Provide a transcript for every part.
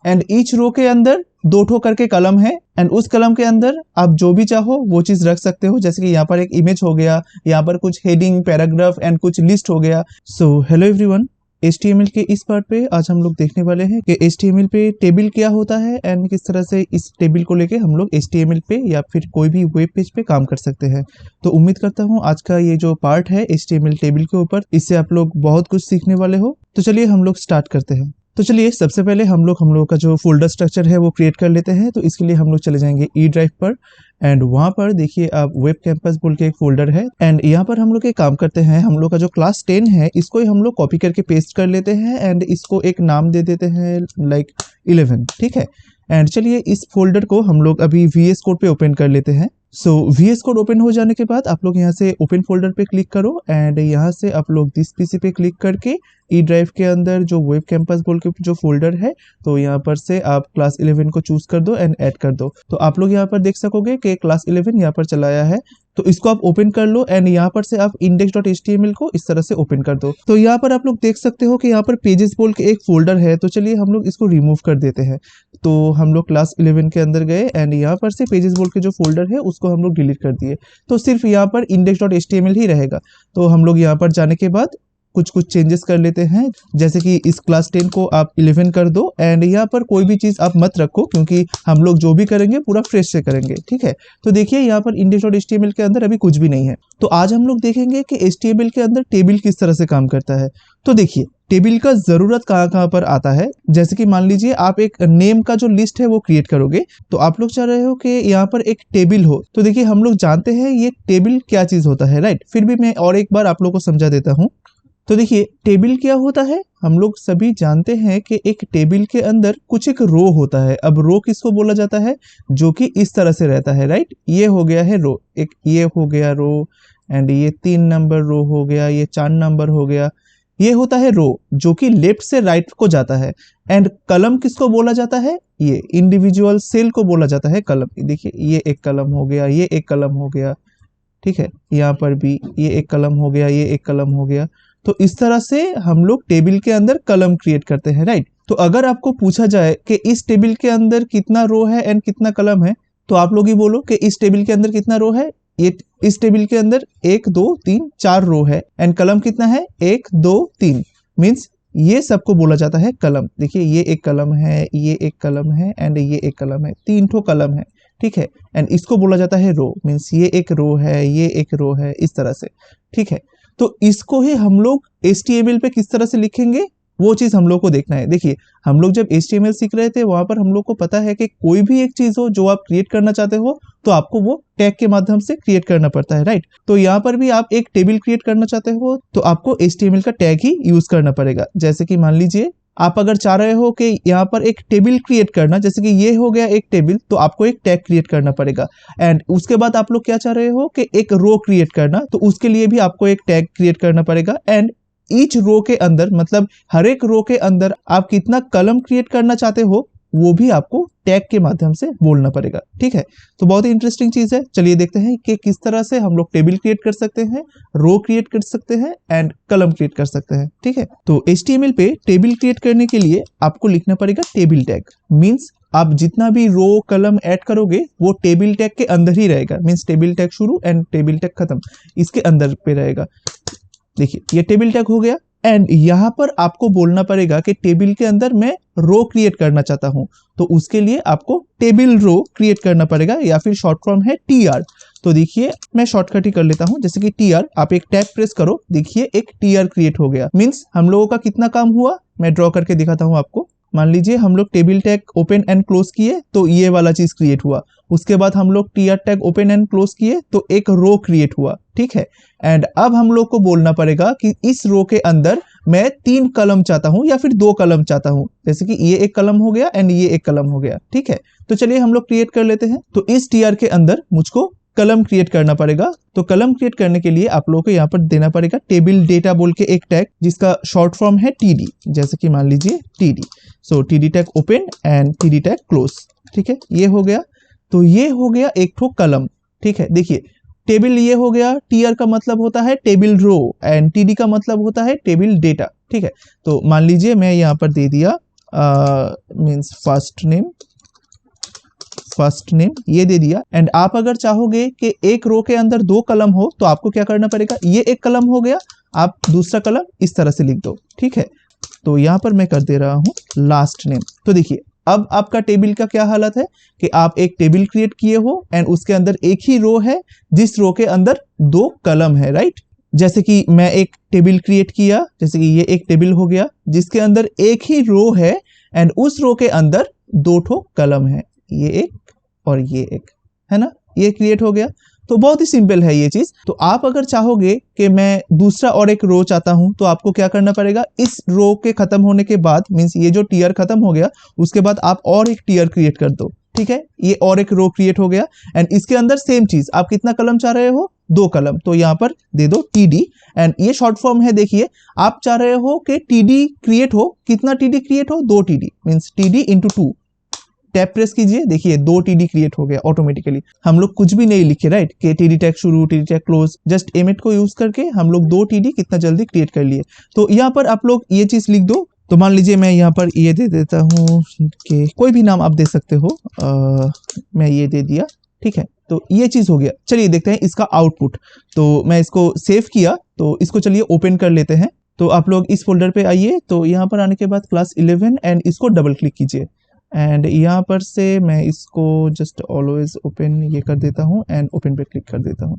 And each row के अंदर 2 ठो करके कलम है एंड उस कलम के अंदर आप जो भी चाहो वो चीज रख सकते हो, जैसे कि यहाँ पर एक इमेज हो गया, यहाँ पर कुछ हेडिंग, पैराग्राफ एंड कुछ लिस्ट हो गया। सो हेलो एवरीवन, HTML के इस पार्ट पे आज हम लोग देखने वाले हैं कि HTML पे टेबल क्या होता है एंड किस तरह से इस टेबल को लेके हम लोग HTML पे या फिर कोई भी वेब पेज पे काम कर सकते हैं। तो उम्मीद करता हूँ आज का ये जो पार्ट है HTML टेबल के ऊपर, इससे आप लोग बहुत कुछ सीखने वाले हो। तो चलिए हम लोग स्टार्ट करते हैं। तो चलिए सबसे पहले हम लोग का जो फोल्डर स्ट्रक्चर है वो क्रिएट कर लेते हैं। तो इसके लिए हम लोग चले जाएंगे ई ड्राइव पर एंड वहां पर देखिए आप वेब कैंपस बोल के एक फोल्डर है एंड यहाँ पर हम लोग एक काम करते हैं, हम लोग का जो क्लास 10 है इसको ही हम लोग कॉपी करके पेस्ट कर लेते हैं एंड इसको एक नाम दे देते हैं लाइक 11, ठीक है। एंड चलिए इस फोल्डर को हम लोग अभी VS कोड पे ओपन कर लेते हैं। सो VS कोड ओपन हो जाने के बाद आप लोग यहाँ से ओपन फोल्डर पे क्लिक करो एंड यहाँ से आप लोग दिस पीसी पे क्लिक करके ई ड्राइव के अंदर जो वेब कैंपस बोल के जो फोल्डर है तो यहाँ पर से आप क्लास 11 को चूज कर दो एंड ऐड कर दो। तो आप लोग यहाँ पर देख सकोगे कि क्लास 11 यहाँ पर चलाया है। तो इसको आप ओपन कर लो एंड यहाँ पर से आप index.html को इस तरह से ओपन कर दो। तो यहाँ पर आप लोग देख सकते हो कि यहाँ पर पेजेस बोल के एक फोल्डर है। तो चलिए हम लोग इसको रिमूव कर देते हैं। तो हम लोग क्लास 11 के अंदर गए एंड यहाँ पर से पेजेस बोल के जो फोल्डर है उसको हम लोग डिलीट कर दिए। तो सिर्फ यहाँ पर index.html ही रहेगा। तो हम लोग यहाँ पर जाने के बाद कुछ चेंजेस कर लेते हैं, जैसे कि इस क्लास 10 को आप 11 कर दो एंड यहाँ पर कोई भी चीज आप मत रखो क्योंकि हम लोग जो भी करेंगे पूरा फ्रेश से करेंगे, ठीक है। तो देखिए यहाँ पर index.html के अंदर अभी कुछ भी नहीं है। तो आज हम लोग देखेंगे कि HTML के अंदर टेबल किस तरह से काम करता है। तो देखिए टेबल का जरूरत कहाँ पर आता है, जैसे कि मान लीजिए आप एक नेम का जो लिस्ट है वो क्रिएट करोगे तो आप लोग चाह रहे हो कि यहाँ पर एक टेबल हो। तो देखिए हम लोग जानते हैं ये टेबल क्या चीज होता है, राइट। फिर भी मैं और एक बार आप लोग को समझा देता हूँ। तो देखिए टेबल क्या होता है, हम लोग सभी जानते हैं कि एक टेबल के अंदर कुछ एक रो होता है। अब रो किसको बोला जाता है, जो कि इस तरह से रहता है, राइट। ये हो गया है रो, एक ये हो गया रो एंड ये 3 नंबर रो हो गया, ये 4 नंबर हो गया। ये होता है रो जो कि लेफ्ट से राइट को जाता है। एंड कलम किसको बोला जाता है, ये इंडिविजुअल सेल को बोला जाता है कलम। देखिए ये एक कलम हो गया, ये एक कलम हो गया, ठीक है। यहाँ पर भी ये एक कलम हो गया, ये एक कलम हो गया। तो इस तरह से हम लोग टेबल के अंदर कलम क्रिएट करते हैं, राइट। तो अगर आपको पूछा जाए कि इस टेबल के अंदर कितना रो है एंड कितना कलम है, तो आप लोग ही बोलो कि इस टेबल के अंदर कितना रो है। ये इस टेबल के अंदर 1 2 3 4 रो है एंड कलम कितना है 1 2 3, मीन्स ये सबको बोला जाता है कलम। देखिए ये एक कलम है, ये एक कलम है एंड ये एक कलम है, 3 ठो कलम है, ठीक है। एंड इसको बोला जाता है रो, मीन्स ये एक रो है, ये एक रो है, इस तरह से, ठीक है। तो इसको ही हम लोग HTML पे किस तरह से लिखेंगे वो चीज हम लोग को देखना है। देखिए हम लोग जब HTML सीख रहे थे वहां पर हम लोग को पता है कि कोई भी एक चीज हो जो आप क्रिएट करना चाहते हो तो आपको वो टैग के माध्यम से क्रिएट करना पड़ता है, राइट। तो यहाँ पर भी आप एक टेबल क्रिएट करना चाहते हो तो आपको HTML का टैग ही यूज करना पड़ेगा। जैसे कि मान लीजिए आप अगर चाह रहे हो कि यहाँ पर एक टेबल क्रिएट करना, जैसे कि ये हो गया एक टेबल, तो आपको एक टैग क्रिएट करना पड़ेगा। एंड उसके बाद आप लोग क्या चाह रहे हो कि एक रो क्रिएट करना, तो उसके लिए भी आपको एक टैग क्रिएट करना पड़ेगा। एंड ईच रो के अंदर, मतलब हर एक रो के अंदर आप कितना कलम क्रिएट करना चाहते हो वो भी आपको टैग के माध्यम से बोलना पड़ेगा, ठीक है। तो बहुत ही इंटरेस्टिंग चीज है। चलिए देखते हैं कि किस तरह से हम लोग टेबल क्रिएट कर सकते हैं, रो क्रिएट कर सकते हैं एंड कलम क्रिएट कर सकते हैं, ठीक है। तो HTML पे टेबल क्रिएट करने के लिए आपको लिखना पड़ेगा टेबल टैग। मीन्स आप जितना भी रो कलम ऐड करोगे वो टेबल टैग के अंदर ही रहेगा। मीन्स टेबल टैग शुरू एंड टेबल टैग खत्म, इसके अंदर पे रहेगा। देखिए ये टेबल टैग हो गया एंड यहाँ पर आपको बोलना पड़ेगा कि टेबल के अंदर मैं रो क्रिएट करना चाहता हूं, तो उसके लिए आपको टेबल रो क्रिएट करना पड़ेगा या फिर शॉर्ट फॉर्म है TR। तो देखिए मैं शॉर्टकट ही कर लेता हूं, जैसे कि TR, आप एक टैब प्रेस करो, देखिए एक TR क्रिएट हो गया। मीन्स हम लोगों का कितना काम हुआ, मैं ड्रॉ करके दिखाता हूं आपको। मान लीजिए हम लोग table tag open and close किए तो ये वाला चीज क्रिएट हुआ। उसके बाद हम लोग TR tag open and close किए तो एक रो क्रिएट हुआ, ठीक है। एंड अब हम लोग को बोलना पड़ेगा कि इस रो के अंदर मैं 3 कलम चाहता हूं या फिर 2 कलम चाहता हूं, जैसे कि ये एक कलम हो गया एंड ये एक कलम हो गया, ठीक है। तो चलिए हम लोग क्रिएट कर लेते हैं। तो इस TR के अंदर मुझको कलम क्रिएट करना पड़ेगा। तो कलम क्रिएट करने के लिए आप लोगों को यहाँ पर देना पड़ेगा टेबल डेटा बोल के एक टैग, जिसका शॉर्ट फॉर्म है TD, जैसे कि मान लीजिए TD। So TD tag open and TD tag close, ठीक है। ये हो गया। तो ये हो गया एक ठो कलम, ठीक है। देखिए टेबल ये हो गया, TR का मतलब होता है टेबल रो एंड TD का मतलब होता है टेबल डेटा, ठीक है। तो मान लीजिए मैं यहाँ पर दे दिया मीन्स फर्स्ट नेम ये दे दिया। एंड आप अगर चाहोगे कि एक रो के अंदर 2 कलम हो तो आपको क्या करना पड़ेगा, ये एक कलम हो गया, आप दूसरा कलम इस तरह से लिख दो, ठीक है। तो यहां पर मैं कर दे रहा हूं लास्ट नेम। तो देखिए अब आपका टेबल का क्या हालत है कि आप एक टेबल क्रिएट किए हो एंड उसके अंदर एक ही रो है जिस रो के अंदर 2 कलम है, राइट। जैसे कि मैं एक टेबल क्रिएट किया, जैसे कि ये एक टेबल हो गया जिसके अंदर एक ही रो है एंड उस रो के अंदर 2 ठो कलम है, ये एक और ये एक, है ना, ये क्रिएट हो गया। तो बहुत ही सिंपल है ये चीज। तो आप अगर चाहोगे कि मैं दूसरा और एक रो चाहता हूं तो आपको क्या करना पड़ेगा, इस रो के खत्म होने के बाद मींस ये जो टियर खत्म हो गया उसके बाद आप और एक टियर क्रिएट कर दो, ठीक है। ये और एक रो क्रिएट हो गया एंड इसके अंदर सेम चीज, आप कितना कलम चाह रहे हो, 2 कलम, तो यहां पर दे दो TD एंड ये शॉर्ट फॉर्म है। देखिए आप चाह रहे हो कि TD क्रिएट हो, कितना TD क्रिएट हो, 2 TD means TD into 2। Tap press कीजिए, देखिए 2 TD क्रिएट हो गया ऑटोमेटिकली। हम लोग कुछ भी नहीं लिखे, राइट, कि TD टैग शुरू, TD tag close, just emit को यूज करके हम लोग 2 TD कितना जल्दी क्रिएट कर लिए। तो यहाँ पर आप लोग ये चीज लिख दो। तो मान लीजिए मैं यहाँ पर ये दे देता हूँ कि कोई भी नाम आप दे सकते हो, मैं ये दे दिया, ठीक है। तो ये चीज हो गया। चलिए देखते हैं इसका आउटपुट। तो मैं इसको सेव किया, तो इसको चलिए ओपन कर लेते हैं। तो आप लोग इस फोल्डर पे आइए, तो यहाँ पर आने के बाद क्लास 11 एंड इसको डबल क्लिक कीजिए एंड यहाँ पर से मैं इसको जस्ट ऑलवेज ओपन ये कर देता हूँ एंड ओपन पे क्लिक कर देता हूँ।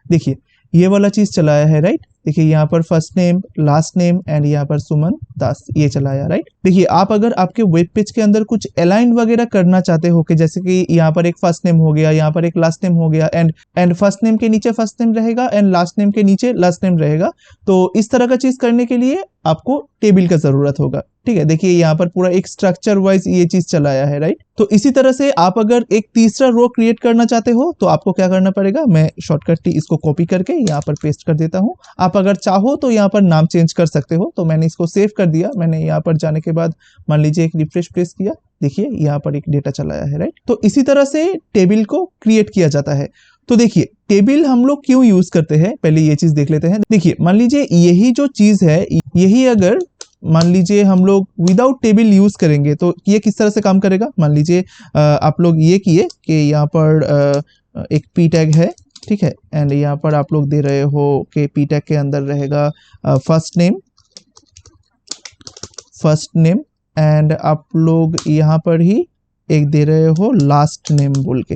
देखिए ये वाला चीज चलाया है, राइट। देखिए यहाँ पर first name, last name and यहाँ पर सुमन दास ये चलाया, राइट। देखिए आप अगर आपके वेब पेज के अंदर कुछ अलाइन वगैरह करना चाहते हो कि जैसे कि यहाँ पर एक फर्स्ट नेम हो गया, यहाँ पर एक लास्ट नेम हो गया एंड फर्स्ट नेम के नीचे फर्स्ट नेम रहेगा एंड लास्ट नेम के नीचे लास्ट नेम रहेगा, तो इस तरह का चीज करने के लिए आपको टेबल का जरूरत होगा, ठीक है। देखिए यहाँ पर पूरा एक स्ट्रक्चर वाइज ये चीज चलाया है, राइट। तो इसी तरह से आप अगर एक तीसरा रो क्रिएट करना चाहते हो तो आपको क्या करना पड़ेगा, मैं शॉर्टकट इसको कॉपी करके यहाँ पर पेस्ट कर देता हूँ। आप अगर चाहो तो यहाँ पर नाम चेंज कर सकते हो। तो मैंने इसको सेव कर दिया। मैंने यहाँ पर जाने के बाद मान लीजिए एक रिफ्रेश प्रेस किया, देखिए यहाँ पर एक डेटा चलाया है, राइट। तो इसी तरह से टेबल को क्रिएट किया जाता है। तो देखिए टेबल हम लोग क्यों यूज करते हैं, पहले ये चीज देख लेते हैं। देखिए मान लीजिए यही जो चीज है, यही अगर मान लीजिए हम लोग विदाउट टेबल यूज करेंगे तो ये किस तरह से काम करेगा। मान लीजिए आप लोग ये किए कि यहाँ पर एक पी टैग है, ठीक है, एंड यहाँ पर आप लोग दे रहे हो कि पी टैग के अंदर रहेगा फर्स्ट नेम एंड आप लोग यहाँ पर ही एक दे रहे हो लास्ट नेम बोल के,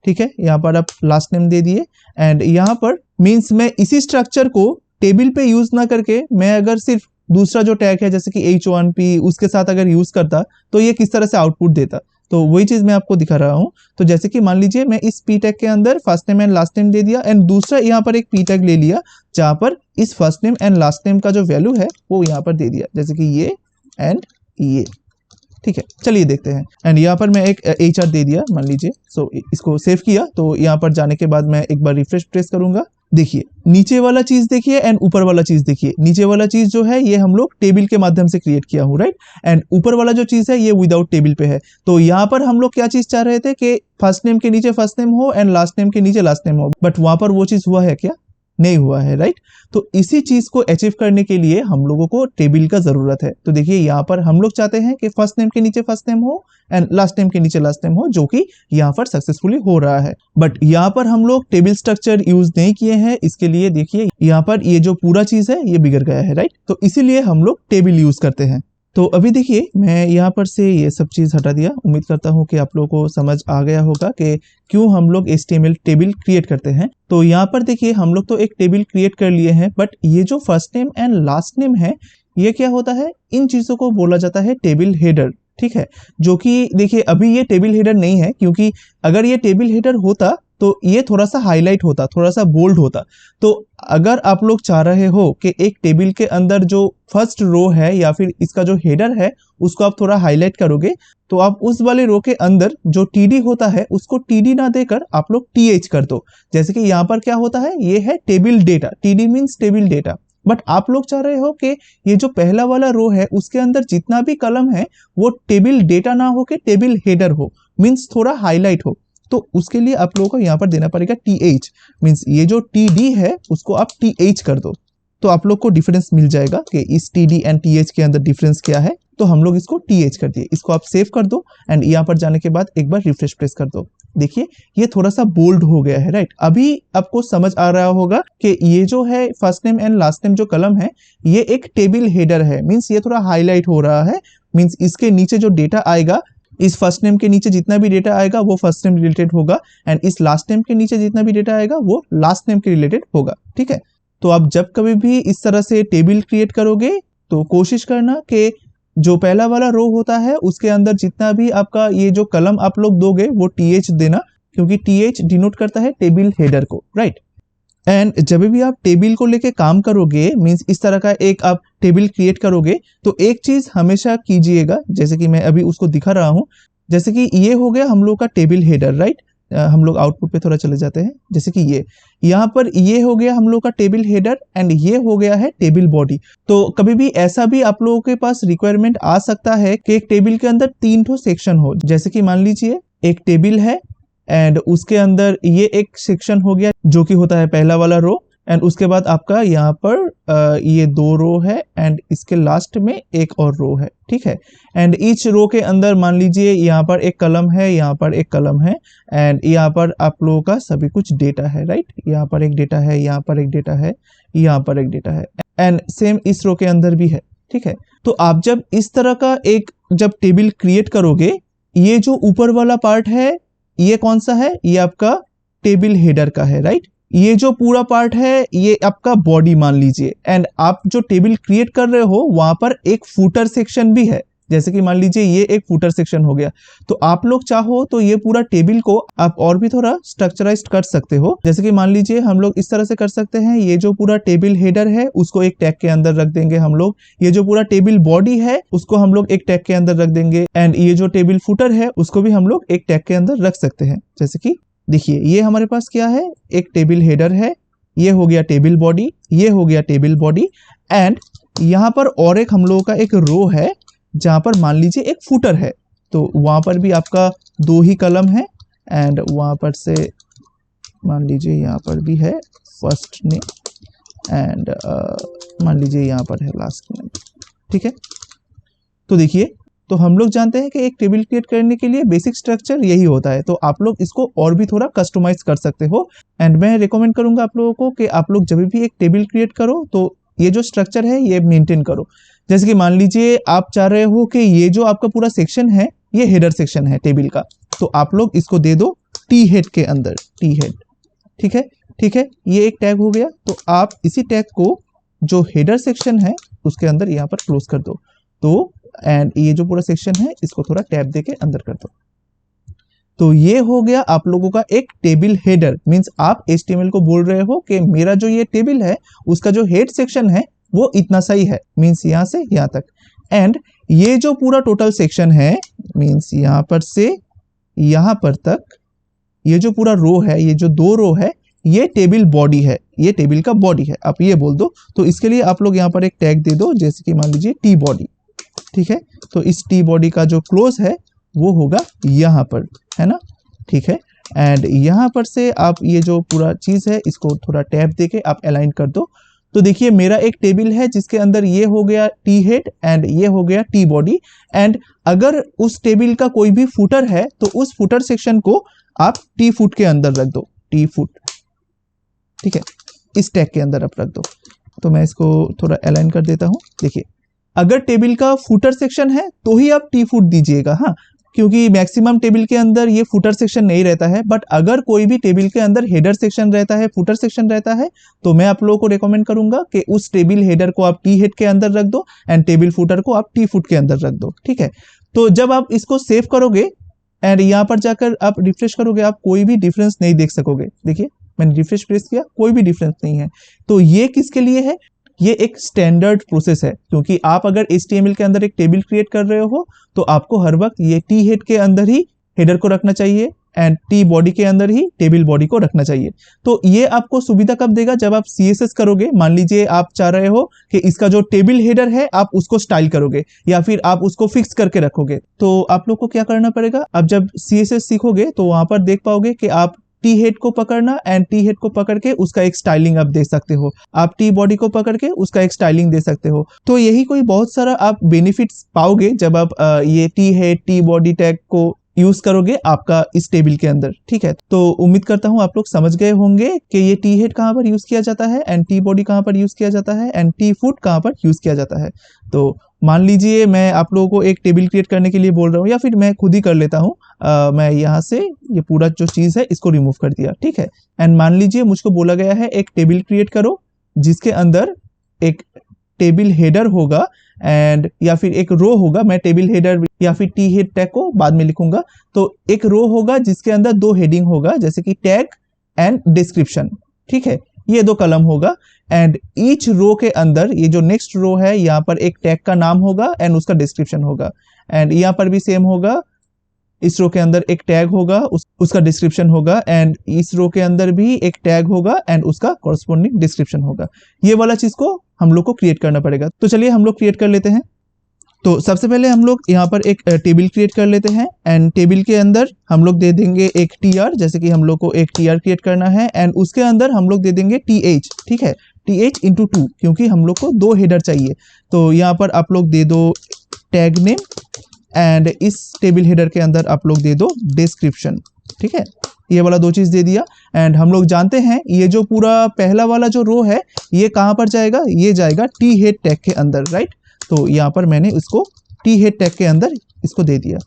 ठीक है। यहाँ पर आप लास्ट नेम दे दिए एंड यहाँ पर मीन्स मैं इसी स्ट्रक्चर को टेबल पे यूज ना करके मैं अगर सिर्फ दूसरा जो टैग है जैसे कि H1P उसके साथ अगर यूज करता तो ये किस तरह से आउटपुट देता, तो वही चीज मैं आपको दिखा रहा हूँ। तो जैसे कि मान लीजिए मैं इस पी टैग के अंदर first name and last name दे दिया एंड दूसरा यहाँ पर एक पी टैग ले लिया जहां पर इस first name and last name का जो वैल्यू है वो यहाँ पर दे दिया, जैसे कि ये एंड ये, ठीक है। चलिए देखते हैं। एंड यहाँ पर मैं एक HR दे दिया मान लीजिए। सो इसको सेव किया। तो यहाँ पर जाने के बाद मैं एक बार रिफ्रेश प्रेस करूंगा। देखिए नीचे वाला चीज देखिए एंड ऊपर वाला चीज देखिए। नीचे वाला चीज जो है ये हम लोग टेबल के माध्यम से क्रिएट किया हूँ, राइट। एंड ऊपर वाला जो चीज है ये विदाउट टेबल पे है। तो यहाँ पर हम लोग क्या चीज चाह रहे थे कि फर्स्ट नेम के नीचे फर्स्ट नेम हो एंड लास्ट नेम के नीचे लास्ट नेम हो, बट वहां पर वो चीज हुआ है क्या, नहीं हुआ है, राइट। तो इसी चीज को अचीव करने के लिए हम लोगों को टेबल का जरूरत है। तो देखिए यहाँ पर हम लोग चाहते हैं कि फर्स्ट नेम के नीचे फर्स्ट नेम हो एंड लास्ट नेम के नीचे लास्ट नेम हो, जो कि यहाँ पर सक्सेसफुली हो रहा है। बट यहाँ पर हम लोग टेबल स्ट्रक्चर यूज नहीं किए हैं, इसके लिए देखिए यहाँ पर ये जो पूरा चीज है ये बिगड़ गया है, राइट। तो इसीलिए हम लोग टेबल यूज करते हैं। तो अभी देखिए मैं यहाँ पर से ये सब चीज हटा दिया। उम्मीद करता हूँ कि आप लोगों को समझ आ गया होगा कि क्यों हम लोग HTML टेबल क्रिएट करते हैं। तो यहाँ पर देखिए हम लोग तो एक टेबल क्रिएट कर लिए हैं, बट ये जो first name and last name है ये क्या होता है, इन चीजों को बोला जाता है टेबल हेडर, ठीक है। जो कि देखिए अभी ये टेबल हेडर नहीं है, क्योंकि अगर ये टेबल हेडर होता तो ये थोड़ा सा हाईलाइट होता, थोड़ा सा बोल्ड होता। तो अगर आप लोग चाह रहे हो कि एक टेबल के अंदर जो फर्स्ट रो है या फिर इसका जो हेडर है उसको आप थोड़ा हाईलाइट करोगे, तो आप उस वाले रो के अंदर जो TD होता है उसको TD ना देकर आप लोग TH कर दो। जैसे कि यहाँ पर क्या होता है, ये है table data, TD means table data. But आप लोग चाह रहे हो कि ये जो पहला वाला रो है उसके अंदर जितना भी कलम है वो टेबल डेटा ना हो के टेबल हेडर हो, मीन्स थोड़ा हाईलाइट हो। तो उसके लिए आप लोगों को यहाँ पर देना पड़ेगा TH, मीन्स ये जो TD है उसको आप TH कर दो। तो आप लोग को डिफरेंस मिल जाएगा कि इस TD एंड TH के अंदर डिफरेंस क्या है। तो हम लोग इसको TH कर दिए। इसको आप सेव कर दो एंड यहाँ पर जाने के बाद एक बार रिफ्रेश प्रेस कर दो। देखिए ये थोड़ा सा बोल्ड हो गया है, राइट। अभी आपको समझ आ रहा होगा कि ये जो है first name and last name जो कलम है ये एक टेबल हेडर है, मींस ये थोड़ा हाईलाइट हो रहा है। मींस इसके नीचे जो डेटा आएगा, इस फर्स्ट नेम के नीचे जितना भी डेटा आएगा वो फर्स्ट नेम रिलेटेड होगा एंड इस लास्ट नेम के नीचे जितना भी डेटा आएगा वो लास्ट नेम के रिलेटेड होगा, ठीक है। तो आप जब कभी भी इस तरह से टेबल क्रिएट करोगे तो कोशिश करना कि जो पहला वाला रो होता है उसके अंदर जितना भी आपका ये जो कलम आप लोग दोगे वो TH देना, क्योंकि TH डिनोट करता है टेबल हेडर को, राइट। एंड जब भी आप टेबल को लेके काम करोगे, मींस इस तरह का एक आप टेबल क्रिएट करोगे, तो एक चीज हमेशा कीजिएगा, जैसे कि मैं अभी उसको दिखा रहा हूं। जैसे कि ये हो गया हम लोग का टेबल हेडर, राइट। हम लोग आउटपुट पे थोड़ा चले जाते हैं। जैसे कि ये यहाँ पर ये हो गया हम लोग का टेबल हेडर एंड ये हो गया है टेबल बॉडी। तो कभी भी ऐसा भी आप लोगों के पास रिक्वायरमेंट आ सकता है कि एक टेबल के अंदर 3 ठो सेक्शन हो। जैसे कि मान लीजिए एक टेबल है एंड उसके अंदर ये एक सेक्शन हो गया जो कि होता है पहला वाला रो, एंड उसके बाद आपका यहाँ पर ये 2 रो है एंड इसके लास्ट में एक और रो है, ठीक है। एंड ईच रो के अंदर मान लीजिए यहाँ पर एक कलम है, यहाँ पर एक कलम है एंड यहाँ पर आप लोगों का सभी कुछ डेटा है, राइट। यहाँ पर एक डेटा है, यहाँ पर एक डेटा है, यहाँ पर एक डेटा है एंड सेम इस रो के अंदर भी है, ठीक है। तो आप जब इस तरह का एक जब टेबल क्रिएट करोगे, ये जो ऊपर वाला पार्ट है ये कौन सा है, ये आपका टेबल हेडर का है, राइट। ये जो पूरा पार्ट है ये आपका बॉडी मान लीजिए, एंड आप जो टेबल क्रिएट कर रहे हो वहां पर एक फुटर सेक्शन भी है। जैसे कि मान लीजिए ये एक फुटर सेक्शन हो गया, तो आप लोग चाहो तो ये पूरा टेबल को आप और भी थोड़ा स्ट्रक्चराइज्ड कर सकते हो। जैसे कि मान लीजिए हम लोग इस तरह से कर सकते हैं, ये जो पूरा टेबल हेडर है उसको एक टैग के अंदर रख देंगे हम लोग, ये जो पूरा टेबल बॉडी है उसको हम लोग एक टैग के अंदर रख देंगे एंड ये जो टेबल फुटर है उसको भी हम लोग एक टैग के अंदर रख सकते हैं। जैसे कि देखिए ये हमारे पास क्या है, एक टेबल हेडर है, ये हो गया टेबल बॉडी, ये हो गया टेबल बॉडी एंड यहाँ पर और एक हम लोगों का एक रो है जहां पर मान लीजिए एक फुटर है, तो वहां पर भी आपका 2 ही कलम है एंड वहां पर से मान लीजिए यहाँ पर भी है फर्स्ट नेम एंड मान लीजिए यहाँ पर है लास्ट नेम, ठीक है। तो देखिए, तो हम लोग जानते हैं कि एक टेबल क्रिएट करने के लिए बेसिक स्ट्रक्चर यही होता है, तो आप लोग इसको और भी थोड़ा कस्टमाइज कर सकते हो एंड मैं रिकमेंड करूंगा आप लोगों को कि आप लोग जब भी एक टेबल क्रिएट करो तो ये जो स्ट्रक्चर है ये मेंटेन करो। जैसे कि मान लीजिए आप चाह रहे हो कि ये जो आपका पूरा सेक्शन है ये हेडर सेक्शन है टेबल का, तो आप लोग इसको दे दो टी हेड के अंदर, टी हेड, ठीक है, ठीक है। ये एक टैग हो गया, तो आप इसी टैग को जो हेडर सेक्शन है उसके अंदर यहाँ पर क्लोज कर दो। तो एंड ये जो पूरा सेक्शन है इसको थोड़ा टैब दे के अंदर कर दो। तो ये हो गया आप लोगों का एक टेबल हेडर। मींस आप HTML को बोल रहे हो कि मेरा जो ये टेबल है उसका जो हेड सेक्शन है वो इतना सही है, मींस यहाँ से यहाँ तक, एंड ये जो पूरा टोटल सेक्शन है मींस यहाँ पर से यहाँ पर तक, ये जो पूरा रो है, ये जो 2 रो है, ये टेबल बॉडी है, ये टेबल का बॉडी है, आप ये बोल दो। तो इसके लिए आप लोग यहाँ पर एक टैग दे दो, जैसे कि मान लीजिए टी बॉडी, ठीक है। तो इस टी बॉडी का जो क्लोज है वो होगा यहाँ पर, है ना, ठीक है। एंड यहाँ पर से आप ये जो पूरा चीज है इसको थोड़ा टैब देके आप अलाइन कर दो। तो देखिए मेरा एक टेबल है जिसके अंदर ये हो गया टी हेड एंड ये हो गया टी बॉडी, एंड अगर उस टेबल का कोई भी फुटर है तो उस फुटर सेक्शन को आप टी फुट के अंदर रख दो, टी फुट, ठीक है, इस टैग के अंदर आप रख दो। तो मैं इसको थोड़ा अलाइन कर देता हूं। देखिए अगर टेबल का फुटर सेक्शन है तो ही आप टी फुट दीजिएगा, हाँ, क्योंकि मैक्सिमम टेबल के अंदर ये फुटर सेक्शन नहीं रहता है। बट अगर कोई भी टेबल के अंदर हेडर सेक्शन रहता है, फुटर सेक्शन रहता है, तो मैं आप लोगों को रेकमेंड करूंगा कि उस टेबल हेडर को आप टी हेड के अंदर रख दो एंड टेबल फुटर को आप टी फुट के अंदर रख दो, ठीक है। तो जब आप इसको सेव करोगे एंड यहाँ पर जाकर आप रिफ्रेश करोगे, आप कोई भी डिफरेंस नहीं देख सकोगे। देखिए मैंने रिफ्रेश प्रेस किया, कोई भी डिफरेंस नहीं है। तो ये किसके लिए है, ये एक स्टैंडर्ड प्रोसेस है, क्योंकि आप अगर HTML के अंदर एक टेबल क्रिएट कर रहे हो तो आपको हर वक्त ये टी हेड के अंदर ही हेडर को रखना चाहिए एंड टी बॉडी के अंदर ही टेबल बॉडी को रखना चाहिए। तो ये आपको सुविधा कब देगा, जब आप CSS करोगे। मान लीजिए आप चाह रहे हो कि इसका जो टेबल हेडर है आप उसको स्टाइल करोगे या फिर आप उसको फिक्स करके रखोगे, तो आप लोग को क्या करना पड़ेगा, अब जब CSS सीखोगे तो वहां पर देख पाओगे कि आप टी हेड को पकड़ना एंड टी हेड को पकड़ के उसका एक स्टाइलिंग आप दे सकते हो, आप टी बॉडी को पकड़ के उसका एक स्टाइलिंग दे सकते हो। तो यही कोई बहुत सारा आप बेनिफिट्स पाओगे जब आप ये T head T body tag को यूज करोगे आपका इस टेबल के अंदर। ठीक है, तो उम्मीद करता हूं आप लोग समझ गए होंगे कि ये टी हेड कहां पर यूज किया जाता है एंड टी बॉडी कहां पर यूज किया जाता है एंड टी फुट कहां पर यूज किया जाता है। तो मान लीजिए मैं आप लोगों को एक टेबल क्रिएट करने के लिए बोल रहा हूँ, या फिर मैं खुद ही कर लेता हूँ। मैं यहाँ से ये पूरा जो चीज है इसको रिमूव कर दिया। ठीक है, एंड मान लीजिए मुझको बोला गया है एक टेबल क्रिएट करो जिसके अंदर एक टेबल हेडर होगा एंड या फिर एक रो होगा। मैं टेबल हेडर या फिर टी हेड टैग को बाद में लिखूंगा। तो एक रो होगा जिसके अंदर दो हेडिंग होगा, जैसे कि टैग एंड डिस्क्रिप्शन। ठीक है, ये दो कलम होगा एंड ईच रो के अंदर ये जो नेक्स्ट रो है यहाँ पर एक टैग का नाम होगा एंड उसका डिस्क्रिप्शन होगा। एंड यहाँ पर भी सेम होगा, इस रो के अंदर एक टैग होगा, उसका डिस्क्रिप्शन होगा एंड इस रो के अंदर भी एक टैग होगा एंड उसका कॉरस्पॉन्डिंग डिस्क्रिप्शन होगा। ये वाला चीज को हम लोग को क्रिएट करना पड़ेगा। तो चलिए हम लोग क्रिएट कर लेते हैं। तो सबसे पहले हम लोग यहाँ पर एक टेबल क्रिएट कर लेते हैं एंड टेबल के अंदर हम लोग दे देंगे एक टीआर, जैसे कि हम लोग को एक टीआर क्रिएट करना है एंड उसके अंदर हम लोग दे देंगे टीएच। ठीक है, टीएच इंटू 2, क्योंकि हम लोग को दो हेडर चाहिए। तो यहाँ पर आप लोग दे दो टैग नेम एंड इस टेबल हेडर के अंदर आप लोग दे दो डिस्क्रिप्शन। ठीक है, ये वाला दो चीज दे दिया एंड हम लोग जानते हैं ये जो पूरा पहला वाला जो रो है ये कहां पर जाएगा, ये जाएगा टी हेड टैग के अंदर, राइट। तो यहाँ पर मैंने इसको टी हेड टैग के अंदर इसको दे दिया,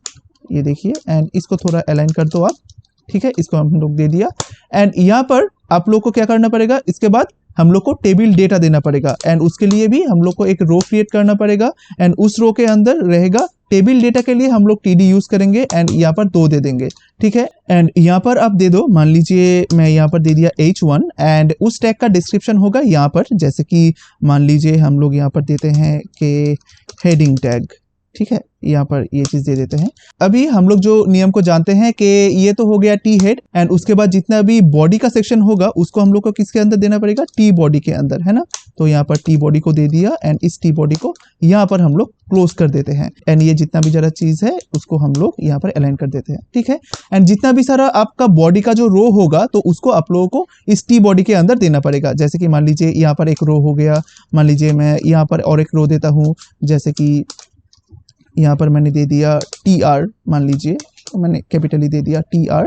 ये देखिए एंड इसको थोड़ा अलाइन कर दो आप। ठीक है, इसको हम लोग दे दिया एंड यहाँ पर आप लोग को क्या करना पड़ेगा, इसके बाद हम लोग को टेबल डेटा देना पड़ेगा एंड उसके लिए भी हम लोग को एक रो क्रिएट करना पड़ेगा एंड उस रो के अंदर रहेगा टेबल डेटा के लिए हम लोग टीडी यूज करेंगे एंड यहाँ पर 2 दे देंगे। ठीक है, एंड यहाँ पर आप दे दो, मान लीजिए मैं यहाँ पर दे दिया H1 एंड उस टैग का डिस्क्रिप्शन होगा यहाँ पर, जैसे कि मान लीजिए हम लोग यहाँ पर देते हैं कि हेडिंग टैग। ठीक है, यहाँ पर ये चीज दे देते हैं। अभी हम लोग जो नियम को जानते हैं कि ये तो हो गया टी हेड एंड उसके बाद जितना भी बॉडी का सेक्शन होगा उसको हम लोग को किसके अंदर देना पड़ेगा, टी बॉडी के अंदर, है ना। तो यहाँ पर टी बॉडी को दे दिया एंड इस टी बॉडी को यहाँ पर हम लोग क्लोज कर देते हैं एंड ये जितना भी जरा चीज है उसको हम लोग यहाँ पर अलाइन कर देते हैं। ठीक है, एंड जितना भी सारा आपका बॉडी का जो रो होगा तो उसको आप लोगों को इस टी बॉडी के अंदर देना पड़ेगा। जैसे कि मान लीजिए यहाँ पर एक रो हो गया, मान लीजिए मैं यहाँ पर और एक रो देता हूँ, जैसे कि यहाँ पर मैंने दे दिया TR, मान लीजिए मैंने कैपिटली दे दिया TR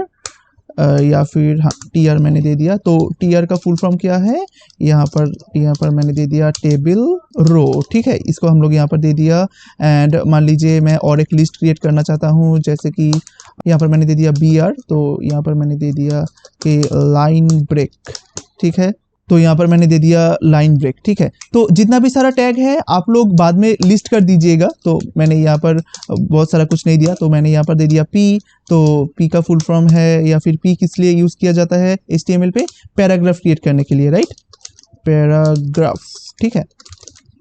या फिर हाँ TR मैंने दे दिया। तो TR का फुल फॉर्म क्या है, यहाँ पर मैंने दे दिया टेबल रो। ठीक है, इसको हम लोग यहाँ पर दे दिया एंड मान लीजिए मैं और एक लिस्ट क्रिएट करना चाहता हूँ, जैसे कि यहाँ पर मैंने दे दिया BR, तो यहाँ पर मैंने दे दिया कि लाइन ब्रेक। ठीक है, तो यहाँ पर मैंने दे दिया लाइन ब्रेक। ठीक है, तो जितना भी सारा टैग है आप लोग बाद में लिस्ट कर दीजिएगा। तो मैंने यहाँ पर बहुत सारा कुछ नहीं दिया, तो मैंने यहाँ पर दे दिया P। तो P का फुल फॉर्म है या फिर P किस लिए यूज किया जाता है HTML पे, पैराग्राफ क्रिएट करने के लिए, राइट, पैराग्राफ। ठीक है,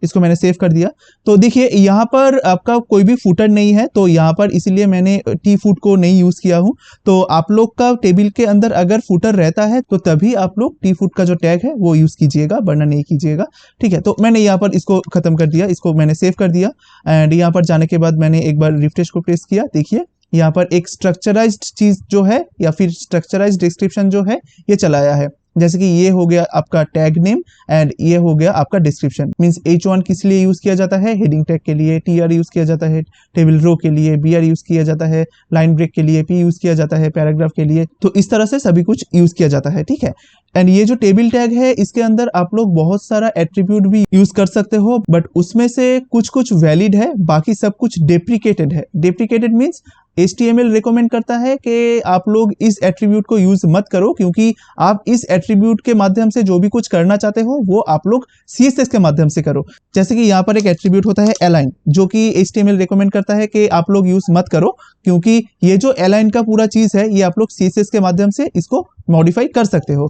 इसको मैंने सेव कर दिया। तो देखिए यहाँ पर आपका कोई भी फुटर नहीं है, तो यहाँ पर इसलिए मैंने टी फुट को नहीं यूज किया हूँ। तो आप लोग का टेबल के अंदर अगर फुटर रहता है तो तभी आप लोग टी फुट का जो टैग है वो यूज कीजिएगा, वरना नहीं कीजिएगा। ठीक है, तो मैंने यहाँ पर इसको खत्म कर दिया, इसको मैंने सेव कर दिया एंड यहाँ पर जाने के बाद मैंने एक बार रिफ्रेश को प्रेस किया। देखिए यहाँ पर एक स्ट्रक्चराइज्ड चीज जो है या फिर स्ट्रक्चराइज्ड डिस्क्रिप्शन जो है ये चलाया है। जैसे कि ये हो गया आपका टैग नेम एंड ये हो गया आपका डिस्क्रिप्शन। मींस H1 किस लिए यूज किया जाता है, हेडिंग टैग के लिए, TR यूज किया जाता है टेबल रो के लिए, BR यूज किया जाता है लाइन ब्रेक के लिए, P यूज किया जाता है पैराग्राफ के लिए। तो इस तरह से सभी कुछ यूज किया जाता है। ठीक है, एंड ये जो टेबल टैग है इसके अंदर आप लोग बहुत सारा एट्रीब्यूट भी यूज कर सकते हो, बट उसमें से कुछ वैलिड है, बाकी सब कुछ डेप्रिकेटेड है। डेप्रिकेटेड मींस HTML रिकमेंड करता है कि आप लोग इस एट्रीब्यूट को यूज मत करो, क्योंकि आप इस एट्रीब्यूट के माध्यम से जो भी कुछ करना चाहते हो वो आप लोग CSS के माध्यम से करो। जैसे कि यहाँ पर एक एट्रीब्यूट होता है align, जो कि HTML रिकमेंड करता है कि आप लोग यूज मत करो, क्योंकि ये जो align का पूरा चीज है ये आप लोग CSS के माध्यम से इसको मॉडिफाई कर सकते हो।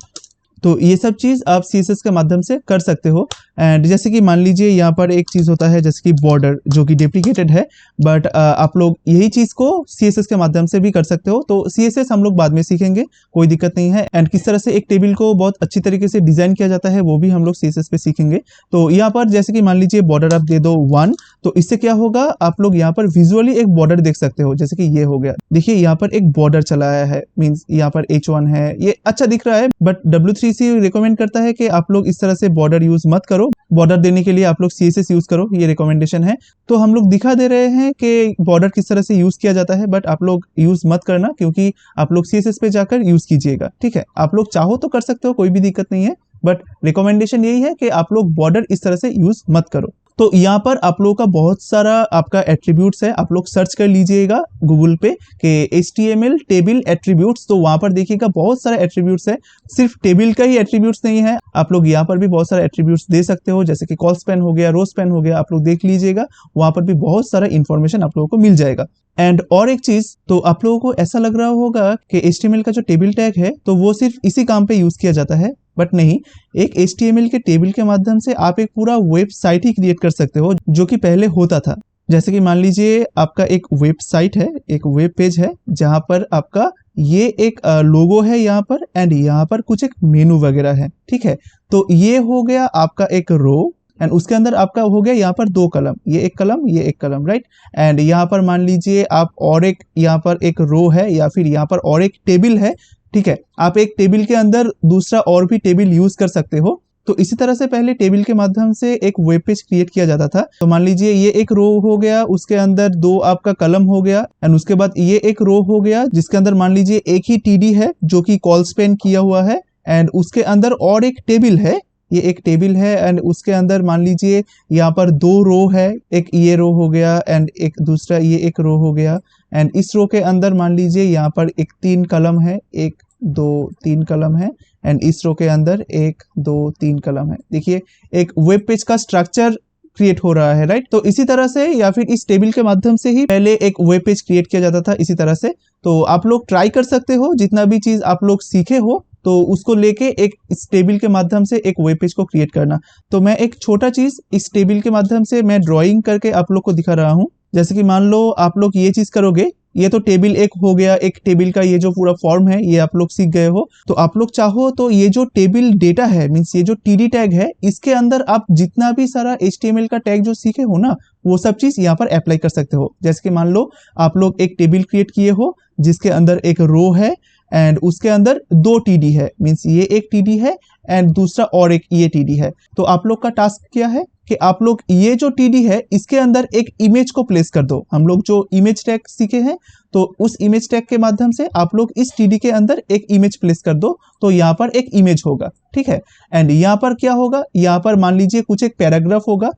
तो ये सब चीज आप CSS के माध्यम से कर सकते हो। एंड जैसे कि मान लीजिए यहाँ पर एक चीज होता है जैसे कि बॉर्डर, जो कि डेप्रिकेटेड है, बट आप लोग यही चीज को CSS के माध्यम से भी कर सकते हो। तो CSS हम लोग बाद में सीखेंगे, कोई दिक्कत नहीं है। एंड किस तरह से एक टेबल को बहुत अच्छी तरीके से डिजाइन किया जाता है वो भी हम लोग CSS पे सीखेंगे। तो यहाँ पर जैसे कि मान लीजिए बॉर्डर आप दे दो 1, तो इससे क्या होगा, आप लोग यहाँ पर विजुअली एक बॉर्डर देख सकते हो। जैसे कि ये हो गया, देखिए यहाँ पर एक बॉर्डर चला आया है, मींस यहाँ पर H1 है, ये अच्छा दिख रहा है। बट W3C रिकमेंड करता है कि आप लोग इस तरह से बॉर्डर यूज मत करो, बॉर्डर देने के लिए आप लोग CSS यूज करो, ये रिकमेंडेशन है। तो हम लोग दिखा दे रहे हैं कि बॉर्डर किस तरह से यूज किया जाता है, बट आप लोग यूज मत करना, क्योंकि आप लोग CSS पे जाकर यूज कीजिएगा, ठीक है। आप लोग चाहो तो कर सकते हो, कोई भी दिक्कत नहीं है, बट रिकमेंडेशन यही है कि आप लोग बॉर्डर इस तरह से यूज मत करो। तो यहाँ पर आप लोगों का बहुत सारा आपका एट्रीब्यूट्स है, आप लोग सर्च कर लीजिएगा गूगल पे कि HTML टेबल एट्रीब्यूट्स, तो वहां पर देखिएगा बहुत सारा एट्रीब्यूट्स है। सिर्फ टेबल का ही एट्रीब्यूट्स नहीं है, आप लोग यहाँ पर भी बहुत सारा एट्रीब्यूट्स दे सकते हो, जैसे कि कॉल स्पैन हो गया, रो स्पैन हो गया, आप लोग देख लीजिएगा, वहां पर भी बहुत सारा इंफॉर्मेशन आप लोगों को मिल जाएगा। एंड और एक चीज, तो आप लोगों को ऐसा लग रहा होगा कि HTML का जो टेबल टैग है तो वो सिर्फ इसी काम पे यूज किया जाता है, बट नहीं। एक HTML के टेबल के माध्यम से आप एक पूरा वेबसाइट ही क्रिएट कर सकते हो, जो कि पहले होता था। जैसे कि मान लीजिए आपका एक वेबसाइट है, एक वेब पेज है, जहां पर आपका ये एक लोगो है यहाँ पर, एंड यहाँ पर कुछ एक मेनू वगैरह है, ठीक है। तो ये हो गया आपका एक रो, एंड उसके अंदर आपका हो गया यहाँ पर 2 कलम, ये एक कलम, ये एक कलम, राइट। एंड यहाँ पर मान लीजिए आप और एक यहाँ पर एक रो है, या फिर यहाँ पर और एक टेबल है, ठीक है। आप एक टेबल के अंदर दूसरा और भी टेबल यूज कर सकते हो। तो इसी तरह से पहले टेबल के माध्यम से एक वेब पेज क्रिएट किया जाता था। तो मान लीजिए ये एक रो हो गया, उसके अंदर 2 आपका कलम हो गया, एंड उसके बाद ये एक रो हो गया जिसके अंदर मान लीजिए एक ही TD है जो कि कॉल स्पैन किया हुआ है, एंड उसके अंदर और एक टेबल है, ये एक टेबल है, एंड उसके अंदर मान लीजिए यहाँ पर 2 रो है, एक ये रो हो गया एंड एक दूसरा ये एक रो हो गया, एंड इस रो के अंदर मान लीजिए यहाँ पर एक 3 कलम है, 1 2 3 कलम है, एंड इस रो के अंदर 1 2 3 कलम है। देखिए एक वेब पेज का स्ट्रक्चर क्रिएट हो रहा है, राइट। तो इसी तरह से, या फिर इस टेबल के माध्यम से ही पहले एक वेब पेज क्रिएट किया जाता था, इसी तरह से। तो आप लोग ट्राई कर सकते हो, जितना भी चीज आप लोग सीखे हो तो उसको लेके एक इस टेबल के माध्यम से एक वेब पेज को क्रिएट करना। तो मैं एक छोटा चीज इस टेबल के माध्यम से मैं ड्राइंग करके आप लोग को दिखा रहा हूँ। जैसे कि मान लो आप लोग ये चीज करोगे, ये तो टेबल एक हो गया, एक टेबल का ये जो पूरा फॉर्म है ये आप लोग सीख गए हो। तो आप लोग चाहो तो ये जो टेबल डेटा है, मींस ये जो TD टैग है, इसके अंदर आप जितना भी सारा HTML का टैग जो सीखे हो ना, वो सब चीज यहाँ पर अप्लाई कर सकते हो। जैसे कि मान लो आप लोग एक टेबल क्रिएट किए हो जिसके अंदर एक रो है एंड उसके अंदर 2 TD है, मींस ये एक TD है एंड दूसरा और एक ये TD है। तो आप लोग का टास्क क्या है कि आप लोग ये जो TD है इसके अंदर एक इमेज को प्लेस कर दो। हम लोग जो इमेज टैग सीखे हैं, तो उस इमेज टैग के माध्यम से आप लोग इस TD के अंदर एक इमेज प्लेस कर दो, तो यहाँ पर एक इमेज होगा, ठीक है। एंड यहाँ पर क्या होगा, यहाँ पर मान लीजिए कुछ एक पैराग्राफ होगा।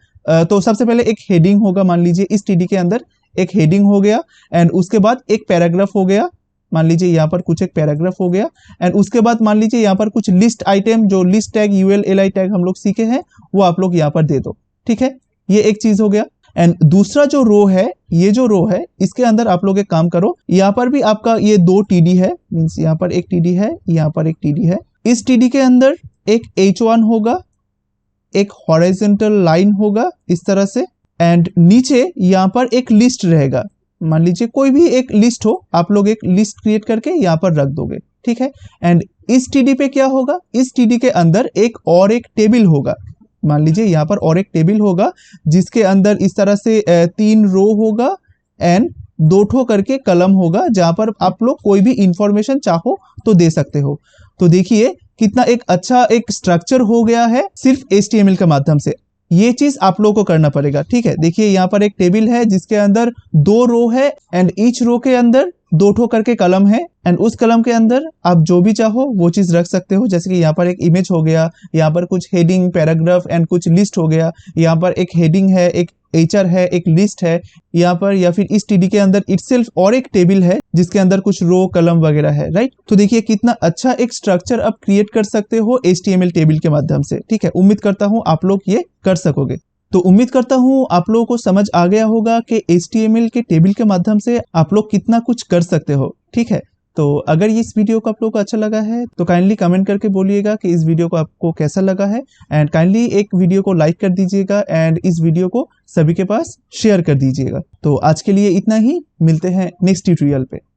तो सबसे पहले एक हेडिंग होगा, मान लीजिए इस TD के अंदर एक हेडिंग हो गया, एंड उसके बाद एक पैराग्राफ हो गया, मान लीजिए यहाँ पर कुछ एक पैराग्राफ हो गया, एंड उसके बाद मान लीजिए यहाँ पर कुछ लिस्ट आइटम, जो लिस्ट टैग ULLI टैग हम लोग सीखे हैं, वो आप लोग यहाँ पर दे दो, ठीक है। ये एक चीज हो गया। एंड दूसरा जो रो है, ये जो रो है, इसके अंदर आप लोग एक काम करो, यहाँ पर भी आपका ये 2 TD है, मींस यहाँ पर एक TD है, यहाँ पर एक TD है। इस TD के अंदर एक H1 होगा, एक हॉरिजॉन्टल लाइन होगा इस तरह से, एंड नीचे यहाँ पर एक लिस्ट रहेगा। मान लीजिए कोई भी एक लिस्ट हो, आप लोग एक लिस्ट क्रिएट करके यहाँ पर रख दोगे, ठीक है। एंड इस TD पे क्या होगा, इस TD के अंदर एक और एक टेबल होगा। मान लीजिए यहाँ पर और एक टेबल होगा जिसके अंदर इस तरह से 3 रो होगा एंड 2 ठो करके कलम होगा, जहां पर आप लोग कोई भी इंफॉर्मेशन चाहो तो दे सकते हो। तो देखिए कितना एक अच्छा एक स्ट्रक्चर हो गया है सिर्फ HTML के माध्यम से। ये चीज आप लोगों को करना पड़ेगा, ठीक है। देखिए यहाँ पर एक टेबल है जिसके अंदर 2 रो है एंड ईच रो के अंदर 2 ठो करके कलम है, एंड उस कलम के अंदर आप जो भी चाहो वो चीज रख सकते हो। जैसे कि यहाँ पर एक इमेज हो गया, यहाँ पर कुछ हेडिंग, पैराग्राफ एंड कुछ लिस्ट हो गया, यहाँ पर एक हेडिंग है, एक HR है, एक लिस्ट है यहाँ पर, या फिर इस TD के अंदर इटसेल्फ और एक टेबल है जिसके अंदर कुछ रो कलम वगैरह है, राइट। तो देखिए कितना अच्छा एक स्ट्रक्चर आप क्रिएट कर सकते हो HTML टेबल के माध्यम से, ठीक है। उम्मीद करता हूँ आप लोग ये कर सकोगे। तो उम्मीद करता हूँ आप लोगों को समझ आ गया होगा कि HTML के टेबल के माध्यम से आप लोग कितना कुछ कर सकते हो, ठीक है। तो अगर इस वीडियो को आप लोग को अच्छा लगा है तो काइंडली कमेंट करके बोलिएगा कि इस वीडियो को आपको कैसा लगा है, एंड काइंडली एक वीडियो को लाइक कर दीजिएगा एंड इस वीडियो को सभी के पास शेयर कर दीजिएगा। तो आज के लिए इतना ही, मिलते हैं नेक्स्ट ट्यूटोरियल पे।